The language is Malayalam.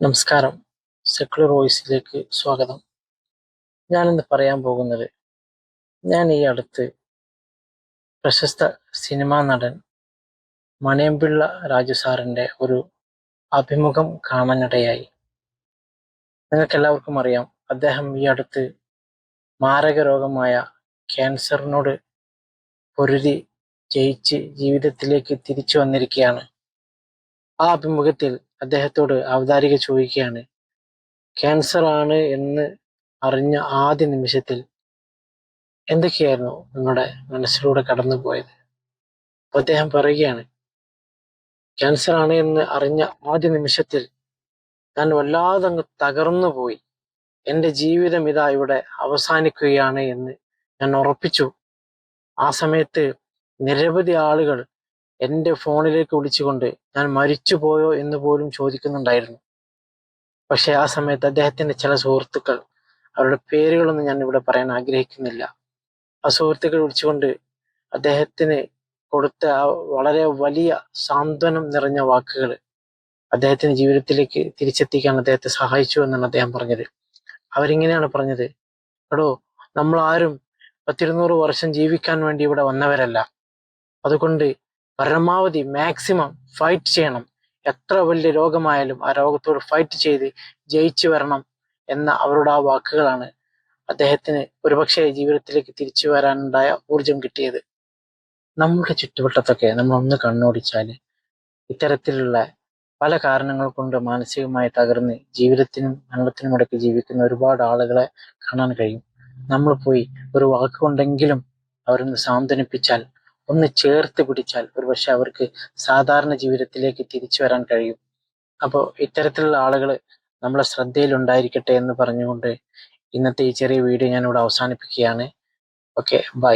നമസ്കാരം. സെക്കുലർ വോയിസിലേക്ക് സ്വാഗതം. ഞാനിന്ന് പറയാൻ പോകുന്നത്, ഞാൻ ഈ അടുത്ത് പ്രശസ്ത സിനിമാ നടൻ മണിയമ്പിള്ള രാജു സാറിൻ്റെ ഒരു അഭിമുഖം കാണാനിടയായി. നിങ്ങൾക്കെല്ലാവർക്കും അറിയാം, അദ്ദേഹം ഈ അടുത്ത് മാരക രോഗമായ ക്യാൻസറിനോട് പൊരുതി ജയിച്ച് ജീവിതത്തിലേക്ക് തിരിച്ചു വന്നിരിക്കുകയാണ്. ആ അഭിമുഖത്തിൽ അദ്ദേഹത്തോട് അവതാരിക ചോദിക്കുകയാണ്, ക്യാൻസർ ആണ് എന്ന് അറിഞ്ഞ ആദ്യ നിമിഷത്തിൽ എന്തൊക്കെയായിരുന്നു നിങ്ങളുടെ മനസ്സിലൂടെ കടന്നുപോയത്? അപ്പൊ അദ്ദേഹം പറയുകയാണ്, ക്യാൻസർ ആണ് എന്ന് അറിഞ്ഞ ആദ്യ നിമിഷത്തിൽ ഞാൻ വല്ലാതെ അങ്ങ് തകർന്നു പോയി. എൻ്റെ ജീവിതം ഇതാ ഇവിടെ അവസാനിക്കുകയാണ് എന്ന് ഞാൻ ഉറപ്പിച്ചു. ആ സമയത്ത് നിരവധി ആളുകൾ എൻ്റെ ഫോണിലേക്ക് വിളിച്ചുകൊണ്ട് ഞാൻ മരിച്ചു പോയോ എന്ന് പോലും ചോദിക്കുന്നുണ്ടായിരുന്നു. പക്ഷെ ആ സമയത്ത് അദ്ദേഹത്തിന്റെ ചില സുഹൃത്തുക്കൾ, അവരുടെ പേരുകളൊന്നും ഞാൻ ഇവിടെ പറയാൻ ആഗ്രഹിക്കുന്നില്ല, ആ സുഹൃത്തുക്കൾ വിളിച്ചുകൊണ്ട് അദ്ദേഹത്തിന് കൊടുത്ത ആ വളരെ വലിയ സാന്ത്വനം നിറഞ്ഞ വാക്കുകൾ അദ്ദേഹത്തിന്റെ ജീവിതത്തിലേക്ക് തിരിച്ചെത്തിക്കാൻ അദ്ദേഹത്തെ സഹായിച്ചു എന്നാണ് അദ്ദേഹം പറഞ്ഞത്. അവരിങ്ങനെയാണ് പറഞ്ഞത്, എടോ, നമ്മൾ ആരും 100-200 വർഷം ജീവിക്കാൻ വേണ്ടി ഇവിടെ വന്നവരല്ല. അതുകൊണ്ട് പരമാവധി മാക്സിമം ഫൈറ്റ് ചെയ്യണം. എത്ര വലിയ രോഗമായാലും ആ രോഗത്തോട് ഫൈറ്റ് ചെയ്ത് ജയിച്ചു വരണം എന്ന അവരുടെ ആ വാക്കുകളാണ് അദ്ദേഹത്തിന് ഒരുപക്ഷെ ജീവിതത്തിലേക്ക് തിരിച്ചു വരാനുണ്ടായ ഊർജം കിട്ടിയത്. നമ്മുടെ ചുറ്റുവട്ടത്തൊക്കെ നമ്മൾ ഒന്ന് കണ്ണോടിച്ചാൽ ഇത്തരത്തിലുള്ള പല കാരണങ്ങൾ കൊണ്ട് മാനസികമായി തകർന്ന് ജീവിതത്തിനും മരണത്തിനും ഇടയ്ക്ക് ജീവിക്കുന്ന ഒരുപാട് ആളുകളെ കാണാൻ കഴിയും. നമ്മൾ പോയി ഒരു വാക്കുകൊണ്ടെങ്കിലും അവരൊന്ന് സാന്ത്വനിപ്പിച്ചാൽ, ഒന്ന് ചേർത്ത് പിടിച്ചാൽ ഒരുപക്ഷെ അവർക്ക് സാധാരണ ജീവിതത്തിലേക്ക് തിരിച്ചു വരാൻ കഴിയും. അപ്പോൾ ഇത്തരത്തിലുള്ള ആളുകൾ നമ്മളെ ശ്രദ്ധയിൽ ഉണ്ടായിരിക്കട്ടെ എന്ന് പറഞ്ഞുകൊണ്ട് ഇന്നത്തെ ഈ ചെറിയ വീഡിയോ ഞാനിവിടെ അവസാനിപ്പിക്കുകയാണ്. Okay, by.